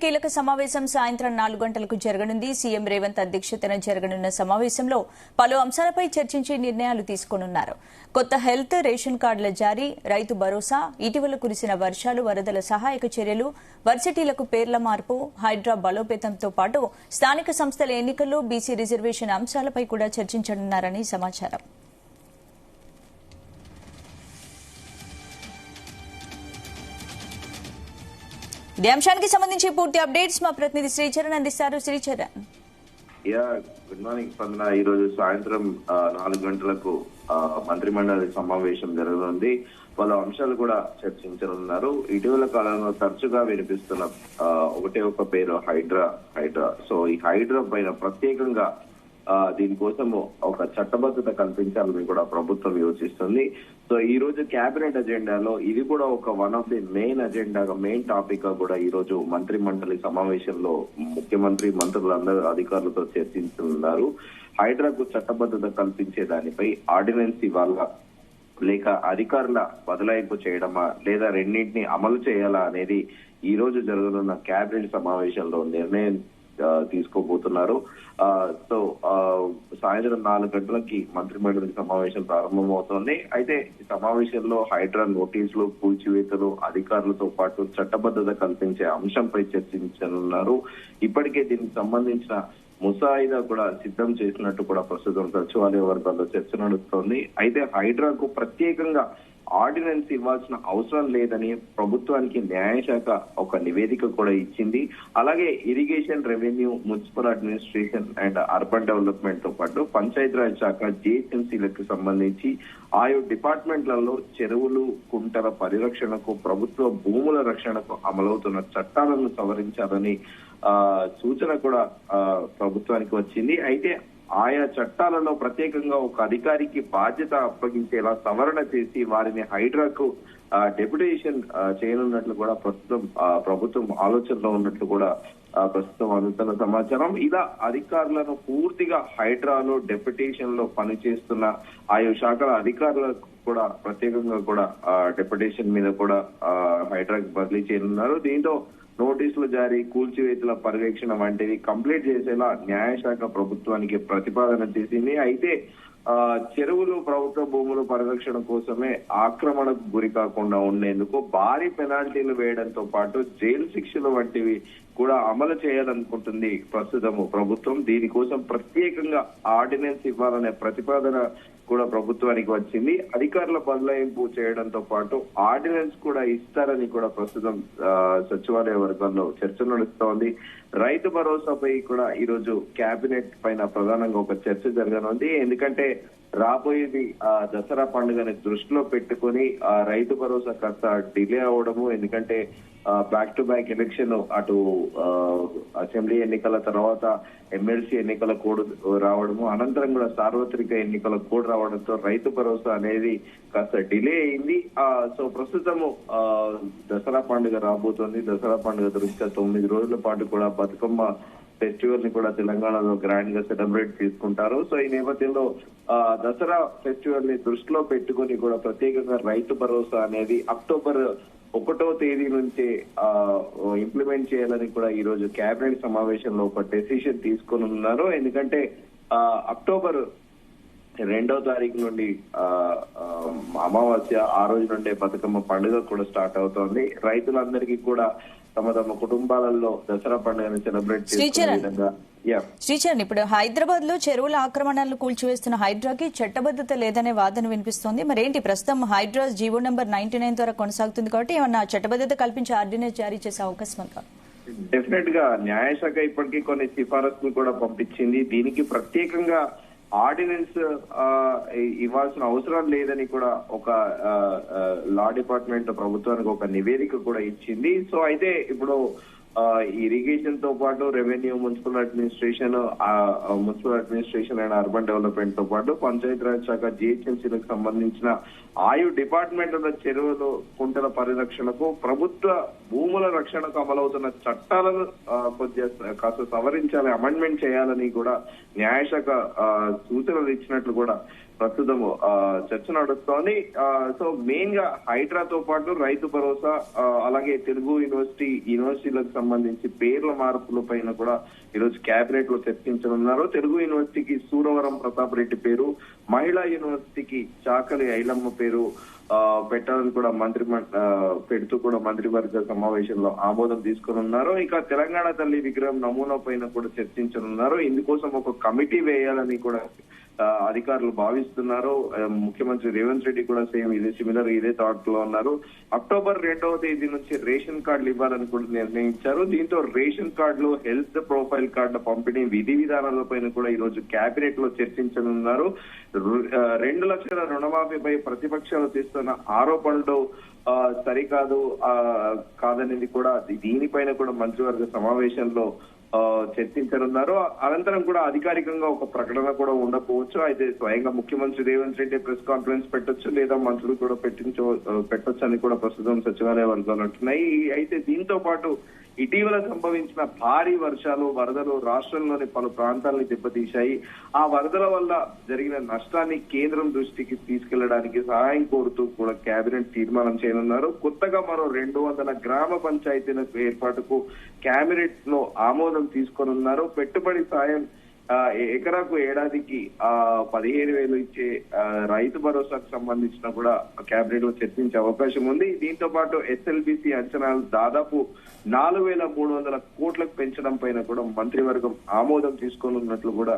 కీలక సమావేశం సాయంత్రం 4 గంటలకు జరగనుంది. సీఎం రేవంత్ అధ్యక్షతన జరగనున్న సమావేశంలో పలు అంశాలపై చర్చించి నిర్ణయాలు తీసుకోనున్నారు. కొత్త హెల్త్, రేషన్ కార్డుల జారీ, రైతు భరోసా, ఇటీవల కురిసిన వర్షాలు, వరదల సహాయక చర్యలు, వర్సిటీలకు పేర్ల మార్పు, హైడ్రా బలోపేతంతో పాటు స్థానిక సంస్థల ఎన్నికల్లో బీసీ రిజర్వేషన్ అంశాలపై కూడా చర్చించనున్నారని సమాచారం. ఇదే అంశానికి సంబంధించి పూర్తి అప్డేట్స్ మా ప్రతినిధి శ్రీచరణ్ అందిస్తారు. శ్రీచరణ్. గుడ్ మార్నింగ్ స్పందన. ఈ రోజు సాయంత్రం 4 గంటలకు మంత్రిమండలి సమావేశం జరగనుంది. పలు అంశాలు కూడా చర్చించనున్నారు. ఇటీవల కాలంలో తరచుగా వినిపిస్తున్న ఒకటే ఒక పేరు హైడ్రా. సో ఈ హైడ్రా పైన ప్రత్యేకంగా దీనికోసం ఒక చట్టబద్ధత కల్పించాలని కూడా ప్రభుత్వం యోచిస్తుంది. సో ఈ రోజు కేబినెట్ అజెండాలో ఇది కూడా ఒక one of the main topic గా కూడా ఈ రోజు మంత్రి మండలి సమావేశంలో ముఖ్యమంత్రి, మంత్రులందరూ అధికారులతో చర్చించుతున్నారు. హైడ్రాకు చట్టబద్ధత కల్పించే దానిపై ఆర్డినెన్స్ ఇవ్వాలా, లేక అధికారుల బదలాయింపు చేయడమా, లేదా రెండింటిని అమలు చేయాలా అనేది ఈ రోజు జరగనున్న కేబినెట్ సమావేశంలో నిర్ణయం తీసుకోబోతున్నారు. సో సాయంత్రం 4 గంటలకి మంత్రిమండలి సమావేశం ప్రారంభమవుతోంది. అయితే ఈ సమావేశంలో హైడ్రా నోటీసులు, కూల్చివేతలు, అధికారులతో పాటు చట్టబద్ధత కల్పించే అంశంపై చర్చించనున్నారు. ఇప్పటికే దీనికి సంబంధించిన ముసాయిదా కూడా సిద్ధం చేసినట్టు కూడా ప్రస్తుతం సచివాలయ వర్గాల్లో చర్చ నడుస్తోంది. అయితే హైడ్రాకు ప్రత్యేకంగా ఆర్డినెన్స్ ఇవ్వాల్సిన అవసరం లేదని ప్రభుత్వానికి న్యాయశాఖ ఒక నివేదిక కూడా ఇచ్చింది. అలాగే irrigation, revenue, municipal administration and urban development తో పాటు పంచాయతీరాజ్ శాఖ, జిహెచ్ఎంసీలకు సంబంధించి ఆయా డిపార్ట్మెంట్లలో చెరువులు, కుంటల పరిరక్షణకు, ప్రభుత్వ భూముల రక్షణకు అమలవుతున్న చట్టాలను సవరించాలని సూచన కూడా ప్రభుత్వానికి వచ్చింది. అయితే ఆయా చట్టాలలో ప్రత్యేకంగా ఒక అధికారికి బాధ్యత అప్పగించేలా సవరణ చేసి వారిని హైడ్రాకు డెప్యుటేషన్ చేయనున్నట్లు కూడా ప్రస్తుతం ప్రభుత్వం ఆలోచనలో ఉన్నట్లు కూడా ప్రస్తుతం అందుతున్న సమాచారం. ఇలా అధికారులను పూర్తిగా హైడ్రాలో డెప్యుటేషన్ లో పనిచేస్తున్న ఆయా శాఖల అధికారులకు కూడా ప్రత్యేకంగా కూడా డెప్యుటేషన్ మీద కూడా హైడ్రాకి బదిలీ చేయనున్నారు. దీంతో నోటీసుల జారీ, కూల్చివేతల పర్యవేక్షణ వంటివి కంప్లీట్ చేసేలా న్యాయశాఖ ప్రభుత్వానికి ప్రతిపాదన చేసింది. అయితే చెరువులు, ప్రభుత్వ భూముల పరిరక్షణ కోసమే ఆక్రమణకు గురి కాకుండా ఉండేందుకు భారీ పెనాల్టీలు వేయడంతో పాటు జైలు శిక్షలు వంటివి కూడా అమలు చేయాలనుకుంటుంది ప్రస్తుతము ప్రభుత్వం. దీనికోసం ప్రత్యేకంగా ఆర్డినెన్స్ ఇవ్వాలనే ప్రతిపాదన కూడా ప్రభుత్వానికి వచ్చింది. అధికారుల బదలాయింపు చేయడంతో పాటు ఆర్డినెన్స్ కూడా ఇస్తారని కూడా ప్రస్తుతం సచివాలయ వర్గాల్లో చర్చ నడుస్తోంది. రైతు భరోసాపై కూడా ఈ రోజు కేబినెట్ పైన ప్రధానంగా ఒక చర్చ జరగనుంది. ఎందుకంటే రాబోయేది దసరా పండుగని దృష్టిలో పెట్టుకుని రైతు భరోసా కాస్త డిలే అవడము, ఎందుకంటే బ్యాక్ టు బ్యాక్ ఎలక్షన్, అటు అసెంబ్లీ ఎన్నికల తర్వాత ఎమ్మెల్సీ ఎన్నికల కోడ్ రావడము, అనంతరం కూడా సార్వత్రిక ఎన్నికల కోడ్ రావడంతో రైతు భరోసా అనేది కాస్త డిలే అయింది. సో ప్రస్తుతము దసరా పండుగ రాబోతోంది. దసరా పండుగ దృష్ట్యా 9 రోజుల పాటు కూడా బతుకమ్మ ఫెస్టివల్ ని కూడా తెలంగాణలో గ్రాండ్ గా సెలబ్రేట్ చేసుకుంటారు. సో ఈ నేపథ్యంలో దసరా ఫెస్టివల్ ని దృష్టిలో పెట్టుకుని కూడా ప్రత్యేకంగా రైతు భరోసా అనేది అక్టోబర్ 1వ తేదీ నుంచే ఇంప్లిమెంట్ చేయాలని కూడా ఈ రోజు కేబినెట్ సమావేశంలో ఒక డెసిషన్ తీసుకొని ఉన్నారు. ఎందుకంటే అక్టోబర్ 2వ తారీఖు నుండి అమావాస్య, ఆ రోజు నుండే బతుకమ్మ పండుగ కూడా స్టార్ట్ అవుతోంది. రైతులందరికీ కూడా తమ తమ కుటుంబాలలో దసరా పండుగను సెలబ్రేట్ చేసుకునే విధంగా. శ్రీచరణ్, ఇప్పుడు హైదరాబాద్ లో చెరువుల ఆక్రమణలను కూల్చివేస్తున్న హైడ్రాకి చట్టబద్ధత లేదనే వాదన వినిపిస్తోంది. మరేంటి ప్రస్తుతం హైడ్రా జీవో నెంబర్ 99 ద్వారా కొనసాగుతుంది కాబట్టి ఏమన్నా చట్టబద్ధత కల్పించి ఆర్డినెన్స్ జారీ చేసే అవకాశం ఉందా? డెఫినెట్ గా న్యాయశాఖ ఇప్పటికీ కొన్ని సిఫారసులు కూడా పంపించింది. దీనికి ప్రత్యేకంగా ఆర్డినెన్స్ ఇవ్వాల్సిన అవసరం లేదని కూడా ఒక లా డిపార్ట్మెంట్ ప్రభుత్వానికి ఒక నివేదిక కూడా ఇచ్చింది. సో అయితే ఇప్పుడు ఇరిగేషన్ తో పాటు revenue, municipal administration and urban development తో పాటు పంచాయతీరాజ్ శాఖ, జిహెచ్ఎంసీలకు సంబంధించిన ఆయు డిపార్ట్మెంట్ల చెరువులు, కుంటల పరిరక్షణకు ప్రభుత్వ భూముల రక్షణకు అమలవుతున్న చట్టాలను కొద్దిగా కాస్త సవరించాలి, అమెండ్మెంట్ చేయాలని కూడా న్యాయశాఖ సూచనలు ఇచ్చినట్లు కూడా ప్రస్తుతం చర్చ నడుస్తోంది. సో మెయిన్ గా హైడ్రాతో పాటు రైతు భరోసా, అలాగే తెలుగు యూనివర్సిటీలకు సంబంధించి పేర్ల మార్పుల పైన కూడా ఈరోజు కేబినెట్ లో చర్చించనున్నారు. తెలుగు యూనివర్సిటీకి సూరవరం ప్రతాప్ రెడ్డి పేరు, మహిళా యూనివర్సిటీకి చాకలి ఐలమ్మ పేరు పెట్టాలని కూడా పెడుతూ కూడా మంత్రివర్గ సమావేశంలో ఆమోదం తీసుకున్నారు. ఇక తెలంగాణ తల్లి విగ్రహం నమూనా పైన కూడా చర్చించనున్నారు. ఇందుకోసం ఒక కమిటీ వేయాలని కూడా అధికారులు భావిస్తున్నారు. ముఖ్యమంత్రి రేవంత్ రెడ్డి కూడా సేమ్ ఇదే థాట్ లో ఉన్నారు. అక్టోబర్ 2వ తేదీ నుంచి రేషన్ కార్డులు ఇవ్వాలని కూడా నిర్ణయించారు. దీంతో రేషన్ కార్డులు, హెల్త్ ప్రొఫైల్ కార్డుల పంపిణీ విధి విధానాలపైన కూడా ఈ రోజు కేబినెట్ లో చర్చించనున్నారు. 2 లక్షల రుణమాఫీపై ప్రతిపక్షాలు తీస్తున్న ఆరోపణలు సరికాదు కాదనేది కూడా దీనిపైన కూడా మంత్రివర్గ సమావేశంలో చర్చించనున్నారు. అనంతరం కూడా అధికారికంగా ఒక ప్రకటన కూడా ఉండకపోవచ్చు. అయితే స్వయంగా ముఖ్యమంత్రి రేవంత్ రెడ్డి ప్రెస్ కాన్ఫరెన్స్ పెట్టొచ్చు, లేదా మంత్రులు కూడా పెట్టొచ్చు అని కూడా ప్రస్తుతం సచివాలయ వర్గాలు అంటున్నాయి. అయితే దీంతో పాటు ఇటీవల సంభవించిన భారీ వర్షాలు, వరదలు రాష్ట్రంలోని పలు ప్రాంతాలని దెబ్బతీశాయి. ఆ వరదల వల్ల జరిగిన నష్టాన్ని కేంద్రం దృష్టికి తీసుకెళ్లడానికి సహాయం కోరుతూ కూడా కేబినెట్ తీర్మానం చేయనున్నారు. కొత్తగా మరో 200 గ్రామ పంచాయతీల ఏర్పాటుకు కేబినెట్ లో ఆమోదం తీసుకోనున్నారు. పెట్టుబడి సాయం ఎకరాకు ఏడాదికి 15,000 ఇచ్చే రైతు భరోసాకు సంబంధించిన కూడా కేబినెట్ లో చర్చించే అవకాశం ఉంది. దీంతో పాటు ఎస్ఎల్బిసి అంచనాలు దాదాపు 4,300 కోట్లకు పెంచడం పైన కూడా మంత్రివర్గం ఆమోదం తీసుకోనున్నట్లు కూడా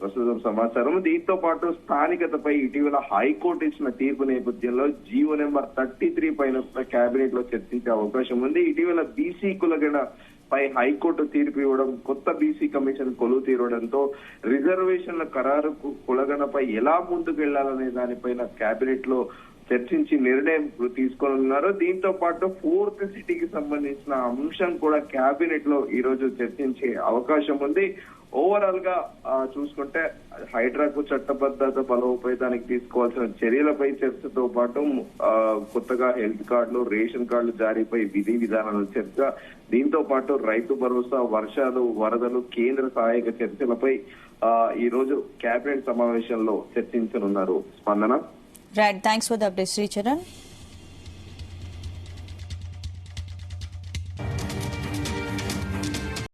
ప్రస్తుతం సమాచారం. దీంతో పాటు స్థానికతపై ఇటీవల హైకోర్టు ఇచ్చిన తీర్పు నేపథ్యంలో జీవో నెంబర్ 33 పైన కేబినెట్ లో చర్చించే అవకాశం ఉంది. ఇటీవల బీసీ కులగణ పై హైకోర్టు తీర్పు ఇవ్వడం, కొత్త బీసీ కమిషన్ కొలువు తీరడంతో రిజర్వేషన్ల ఖరారుకు కులగణపై ఎలా ముందుకు వెళ్లాలనే దానిపైన కేబినెట్ లో చర్చించి నిర్ణయం తీసుకోనున్నారు. దీంతో పాటు 4th సిటీకి సంబంధించిన అంశం కూడా కేబినెట్ లో ఈ రోజు చర్చించే అవకాశం ఉంది. ఓవరాల్ గా చూసుకుంటే హైడ్రాకు చట్టబద్ధత బలోపేతానికి తీసుకోవాల్సిన చర్యలపై చర్చతో పాటు కొత్తగా హెల్త్ కార్డులు, రేషన్ కార్డులు జారీపై విధి విధానాల చర్చ, దీంతో పాటు రైతు భరోసా, వర్షాలు, వరదలు, కేంద్ర సహాయక చర్చలపై ఈ రోజు కేబినెట్ సమావేశంలో చర్చించనున్నారు. స్పందన. Right. Thanks for the update, Sri Charan.